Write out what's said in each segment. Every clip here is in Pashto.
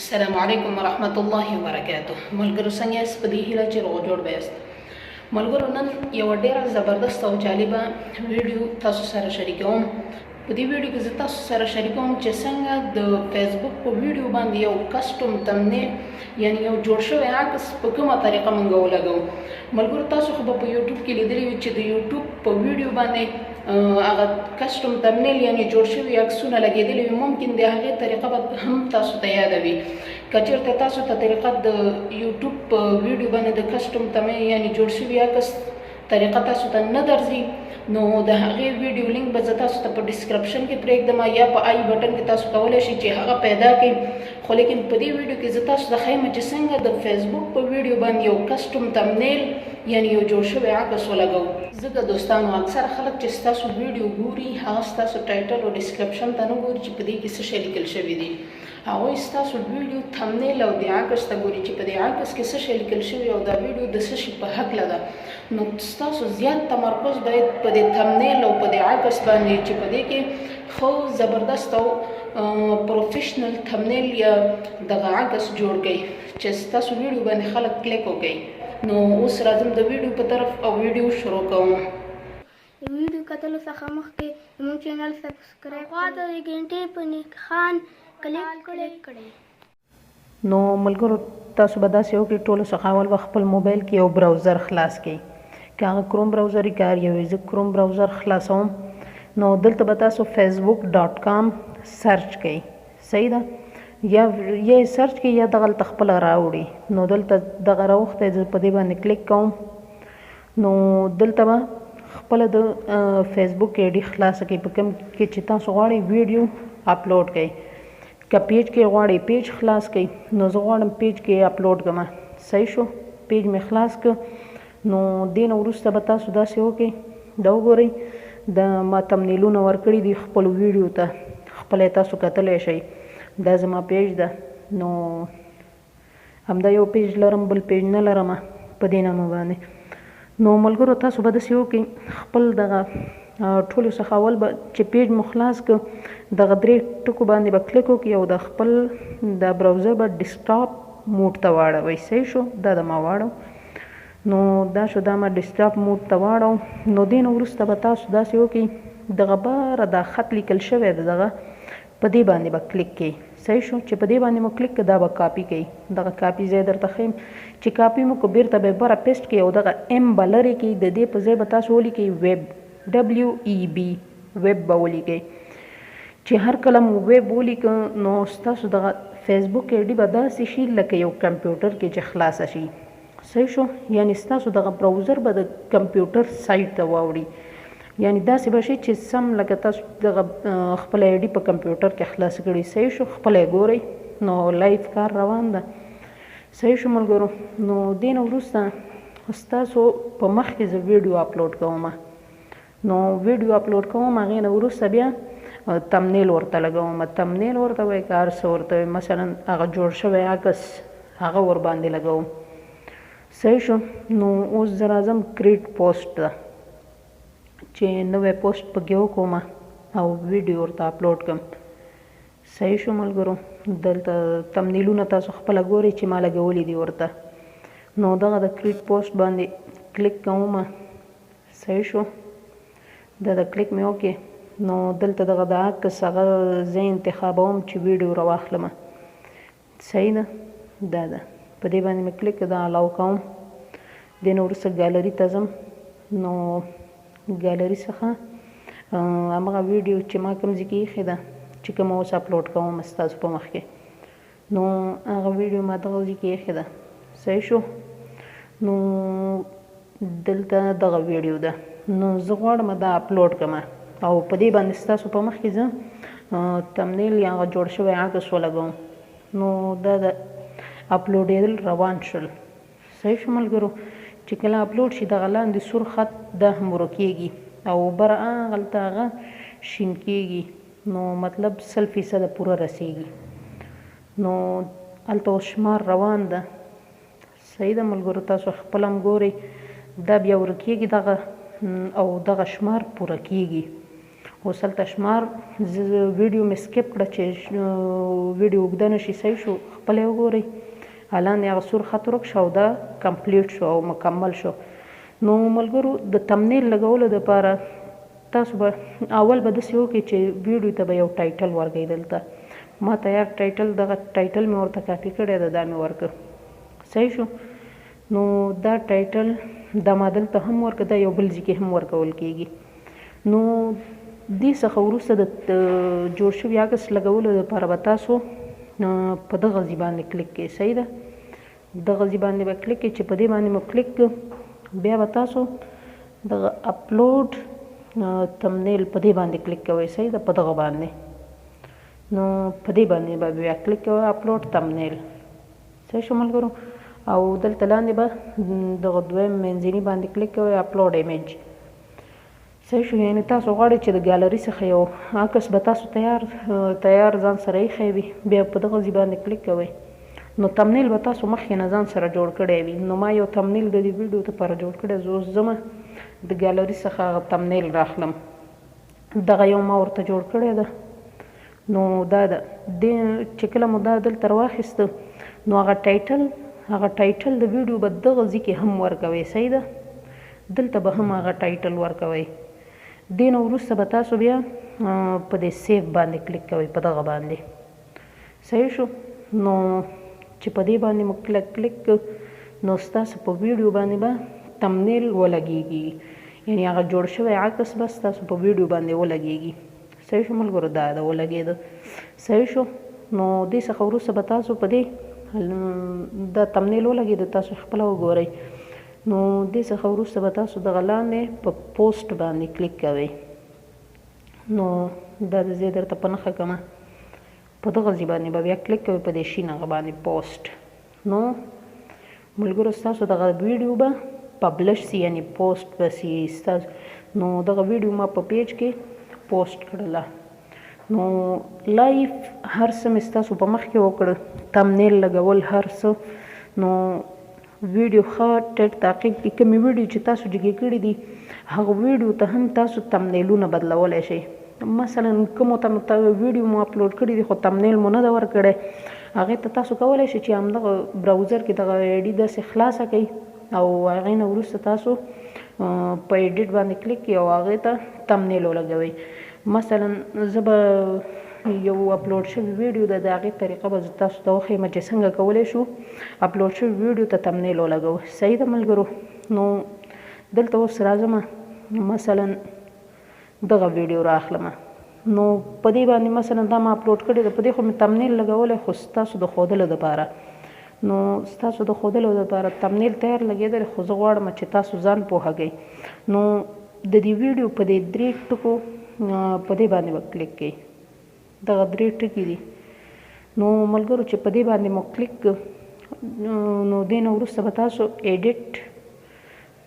السلام علیکم ورحمت الله وبرکاته. ملګرو څنګه یاست؟ په دې هیله چې روغ جوړ به یاست. ملګرو نن یو ډېره زبردست او جالبه ویډیو تاسو سره شریکوم. په دې ویډیو کې زه تاسو سره شریکوم چې څنګه د فیسبوک په ویډیو باندې یو کسټم تمنیل یعنی یو جوړ شوی عکس په کومه طریقه موږ ولګوو. ملګرو تاسو خو په یوټیوب کې لیدلی وي چې د یوټیوب په ویډیو باندې هغه کسټم تمنیل یعنی جوړ شوي عکسونه لګېدلي وي. ممکن د هغې طریقه به هم تاسو ته یاده وي. که چېرته تاسو ته طریقه د یوټیوب په ویډیو باندې د کسټم تمنیل یعنی جوړ شوي عکس طریقه تاسو ته نه درځي نو د هغې ویډیو لینک به زه تاسو ته په ډسکرپشن کې پرېږدم یا په آی بټن کې تاسو کولی شئ چې هغه پیدا کړئ. خو لیکن په دې ویډیو کې زه تاسو ته ښیم چې څنګه د فیسبوک په ویډیو باندې یو کسټم تمنیل یعنی یو جوړ شوی عکس ولګوو. ځکه دوستانو اکثره خلک چې ستاسو ویډیو ګوري هغه ستاسو ټایټل او ډسکرپشن ته نه ګوري چې په دې کې څه شی لیکل شوي دي. هغوی ستاسو ویډیو تمنیل او د عکس ته ګوري چې په دې عکس کې څه شی لیکل شوي او دا ویډیو د څه شي په هکله ده. نو ستاسو زیات تمرکز باید په دې تمنیل او په دې عکس باندې چې په دې کې ښه زبردست او پروفیشنل تمنیل یا دغه عکس جوړ کړئ چې ستاسو ویډیو باندې خلک کلیک وکړي. نو اوس راځم د ویډیو په طرف او ویډیو شروع کوم. د ویډیو کتلو څخه مخکې زموږ چینل سبسکرایب خواته د غنټې په نښان کلیک کړئ. نو ملګرو تاسو به داسې وکړئ ټولو څخه اول به خپل موبایل کې یو براوزر خلاص کړئ. که هغه کروم براوزر وي که هر یو زه کروم براوزر خلاصوم. نو دلته به تاسو facebook.com سرچ کړئ. صحیح ده؟ یا سرچ کړئ یا دغلته خپله راوړئ. نو دلته دغه راوختی زه په دې باندې کلیک کوم. نو دلته به خپله د فیسبوک آی ډي خلاصه کړئ په کوم کې چې تاسو غواړئ ویډیو اپلوډ کړئ. که پیج کې غواړئ پیج خلاص کړئ. نو زه غواړم پیج کې اپلوډ کړم. صحیح شو؟ پیج مې خلاص کړ. نو دې نه وروسته به تاسو داسې وکړئ دا وګورئ د ما تمنیلونه ورکړي دي خپلو ویډیو ته خپله تاسو کتلی شئ. دا زما پیج ده. نو همدا یو پیج لرم بل پیج نه لرم په دې نامه باندې. نو ملګرو تاسو به داسې وکړئ خپل دغه ټولو څخه اول به چې پیج مو خلاص کړ دغه درې ټکو باندې به کلیک وکړئ او د خپل د براوزر به ډیسکټاپ موډ ته واړوئ. صحیح شو؟ دا د ما واړو. نو دا شو دا ما ډیسکټاپ موډ ته واړو. نو دې نه وروسته به تاسو داسې وکړئ دغه باره دا خط لیکل شوی د دغه په دې باندې به کلیک کړئ. صحیح شو؟ چې په دې باندې مو کلیک کړه دا به کاپي کوي. دغه کاپي ځای درته ښیم چې کاپي مو که بیرته به بره پیسټ کړئ او دغه ام به لرې کړئ د دې په ځای به تاسو ولیکئ ویب WEB ویب به ولیکئ. چې هر کله مو ویب ولیکه نو ستاسو دغه فیسبوک آی ډي به داسې شي لکه یو کمپیوټر کې چې خلاصه شي. صحیح شو؟ یعنی ستاسو دغه براوزر به د کمپیوټر سایټ ته واوړي. یعنی داسې به شي چې سم لکه تاسو دغه خپل آی ډي په کمپیوټر کې خلاص کړي. صحیح شو؟ خپله یې ګورئ. نو لایف کار روان ده. صحیح شو ملګرو؟ نو دې نه وروسته ستاسو په مخ کې زه ویډیو اپلوډ کوم. نو ویډیو اپلوډ کوم هغې نه وروسته بیا تمنیل ورته لګوم. تمنیل ورته وایي که هر څه ورته وایي مثلا هغه جوړ شوی عکس هغه ورباندې لګوم. صحیح شو؟ نو اوس زه راځم کریټ پوسټ ته چې نوی پوسټ پکې وکړم او ویډیو ورته اپلوډ کړم. صحیح شو ملګرو؟ دلته تمنیلونه تاسو خپله ګورئ چې ما لګولي دي ورته. نو دغه د کریټ پوسټ باندې کلیک کوم. صحیح شو؟ دا د کلیک مې وکړې. نو دلته دغه د عکس هغه زه انتخابوم چې ویډیو راواخلم. صحیح ده؟ دا ده. په دې باندې مې کلیک دا الاو کوم. دې نه وروسته ګالري ته ځم. نو ګالري څخه همغه ویډیو چې ما کوم ځای کې ایښې ده چې کومه اوس اپلوډ کوم ستاسو په مخ کې نو هغه ویډیو ما دغه ځای کې ایښې ده. صحیح شو؟ نو دلته دغه ویډیو ده. نو زه غواړم دا اپلوډ کړم او په دې باندې ستاسو په مخ کې زه تمنیل یا هغه جوړ شوی عکس ولګوم. نو دا د اپلوډېدل روان شول. صحیح شو ملګرو؟ چې کله اپلوډ شي دغه لاندې سور خط دا هم ورکېږي او بره هغلته هغه شین کېږي. نو مطلب 100% پوره رسېږي. نو هلته اوس شمار روان ده. صحیح ده ملګرو؟ تاسو خپله هم ګورئ دا بیا ورکېږي دغه او دغه شمار پوره کېږي اوس هلته شمار ویډیو مې سکپ کړه چې ویډیو اوږده نه شي. صحیح شو. خپله یې وګورئ لاندې هغه سور خط ورک شو او دا کمپلیټ شو او مکمل شو. نو ملګرو د تمنیل لګولو دپاره تاسو به اول به داسې وکړئ چې ویډیو ته به یو ټایټل ورکړئ. دلته ما تیار ټایټل دغه ټایټل مې ورته کاپي کړی ده دا مې ورکړه. صحیح شو. نو دا ټایټل دا ما دلته هم ورکړه دا یو بل ځای کې هم ورکول کېږي. نو دې څخه وروسته د جوړ شوي عکس لګولو دپاره به تاسو په دغه ځای باندې کلیک کړئ. صحیح ده. دغه ځای باندې به کلیک کړئ چې په دې باندې مو کلیک کړ بیا به تاسو دغه اپلوډ تمنیل په دې باندې کلیک کوئ. صحیح ده. په دغه باندې نو په دې باندې به بیا کلیک کوئ اپلوډ تمنیل. صحیح شو ملګرو. او دلته لاندې به دغه دویم منځني باندې کلیک کوئ اپلوډ ایمیج. صحیح شو. یعنې تاسو غواړئ چې د ګالري څخه یو عکس به تاسو تیار ځان سره ایښی وي بیا په دغه ځای باندې کلیک کوئ. نو تمنیل به تاسو مخکې نه ځان سره جوړ کړی وي. نو ما یو تمنیل د دې ویډیو دپاره جوړ کړی زه اوس ځمه د ګالري څخه هغه تمنیل راخلم. دغه یو ما ورته جوړ کړی ده. نو دا ده دې چې کله مو دا دلته راواخیسته نو هغه ټایټل د ویډیو به دغه ځای کې هم ورکوئ. صحیح ده. دلته به هم هغه ټایټل ورکوئ. دې نه وروسته به تاسو بیا په دې سیف باندې کلیک کوئ په دغه باندې. صحیح شو. نو چې په دې باندې مو کلیک نو ستاسو په ویډیو باندې به تمنیل ولګېږي. یعنې هغه جوړ شوی عکس به ستاسو په ویډیو باندې ولګېږي. صحیح شو ملګرو. دا ده ولګېده. صحیح شو. نو دې څخه وروسته به تاسو په دې دا تمنیل ولګېده تاسو خپله وګورئ. نو دې څخه وروسته به تاسو دغه لاندې په پوسټ باندې کلیک کوئ. نو دا د زه درته په نښه کړمه په دغه ځای باندې به بیا کلیک کوئ په دې شین هغه باندې پوسټ. نو ملګرو ستاسو دغه ویډیو به پبلش سي یعنې پوسټ به سي ستاسو. نو دغه ویډیو ما په پیج کې پوسټ کړله. نو لایف هر څه مې ستاسو په مخ کې وکړه تمنیل لګول هر څه. نو ویډیو ښه ټیټ تعقیب کړي. کومې ویډیو چې تاسو جګې کړي دي هغه ویډیو ته هم تاسو تمنیلونه بدلولی شئ. مثلا کومو ته ویډیو مو اپلوډ کړي دي خو تمنیل مو نه ده ورکړی هغې ته تاسو کولی شئ چې همدغه براوزر کې دغه ایډي داسې خلاصه کوئ او هغې نه وروسته تاسو په ایډیټ باندې کلیک کړئ او هغې ته تمنیل ولګوئ. مثلا زه به یو اپلوډ شوی ویډیو ده د هغې طریقه به زه تاسو ته وښیم چې څنګه کولی شو اپلوډ شوی ویډیو ته تمنیل ولګو. صحیح ده ملګرو. نو دلته اوس راځمه مثلا دغه ویډیو راخلمه. نو په دې باندې مثلا دا ما اپلوډ کړی ده په دې خو مې تمنیل لګولی خو ستاسو د ښودلو دپاره. نو ستاسو د ښودلو دپاره تمنیل تیار لګېدلی خو زه غواړم چې تاسو ځان پوهه کوئ. نو د دې ویډیو په دې 3 ټکو په دې باندې به کلیک کوئ. دغه 3 ټکي دي. نو ملګرو چې په دې باندې مو کلیک نو دې نه وروسته به تاسو ایډیټ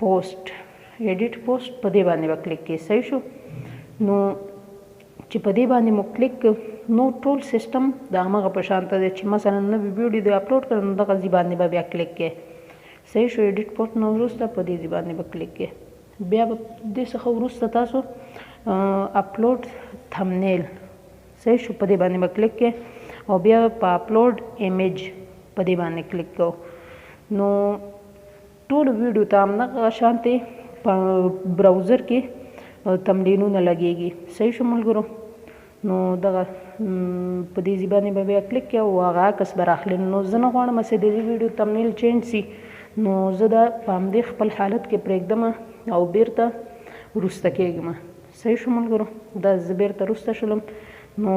پوسټ په دې باندې به کلیک کوئ. صحیح شو. نو چې په دې باندې مو کلیک نو ټول سیسټم د همغه په شانته دی چې مثلا نوې ویډیو دې اپلوډ کړه نو دغه ځای باندې به بیا کلیک کوئ. صحیح شو. ایډیټ پوسټ نه وروسته په دې ځای باندې به کلیک کوئ. بیا به دې څخه وروسته تاسو اپلوډ تمنیل. صحیح شو. په دې باندې به کلیک کوئ او بیا په اپلوډ ایمیج په دې باندې کلیک کوو. نو ټولو ویډیو ته همدغه شانتې په براوزر کې تمرینونه لګېږي. صحیح شو ملګرو. نو دغه په دې ځای باندې به بیا کلیک کوو او هغه عکس به راخلي. نو زه نه غواړم چې د دې ویډیو تمنیل چینج سي نو زه دا په همدې خپل حالت کې پرېږدم او بیرته وروسته کېږم. صحیح شو ملګرو. دا زه بیرته وروسته شولم. نو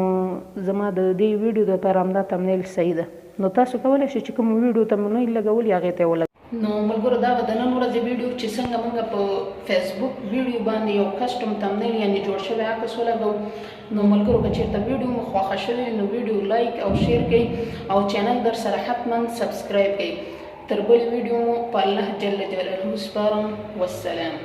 زما د دې ویډیو دپاره همدا تمنیل صحیح ده. نو تاسو کولی شئ چې کوم ویډیو تمنیل لګولي هغې ته یې ولګوئ. نو ملګرو دا به د نن ورځې ویډیو چې څنګه موږ په فیسبوک ویډیو باندې یو کسټم تمنیل یعنې جوړ شوی عکس ولګوو. نو ملګرو که چېرته ویډیو مو خوښه شوې نو ویډیو لایک او شیر کړئ او چینل در سره حتما سبسکرایب کړئ. تر بلې ویډیو مو په الله جل جلاله سپارم. والسلام.